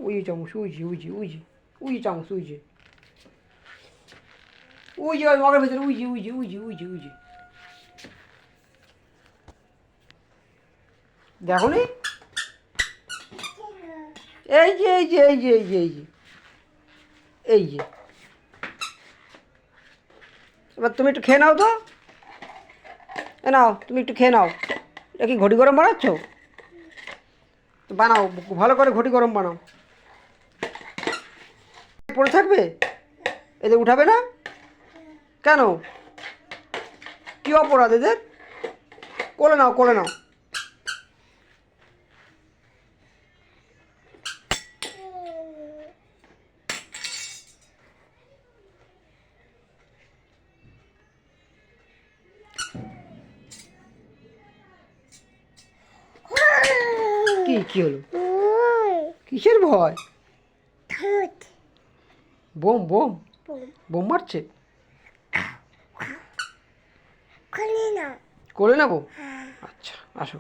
ওই যে চামচ, ওই যে ওই যে ওই যে ওই যে চামচ, ওই যে ওই যে মগের ভেতরে, ওই যে ওই যে ওই যে ওই যে ওই যে দেখো নি, এই যে এই যে এই যে এই যে এই যে এই যে। এবার তুমি একটু খেয়ে নাও তো, এ নাও তুমি একটু খেয়ে নাও। এটা কি ঘটি গরম বানাচ্ছ? বানাও, ভালো করে ঘটি গরম বানাও। পড়ে থাকবে, এদের উঠাবে না কেন? কী অপরাধ এদের? কোলে নাও, কোলে নাও। কি কি হলো? কিসের ভয়? বোম বোম বোম মারছে। কোলে নেবো? আচ্ছা আসো।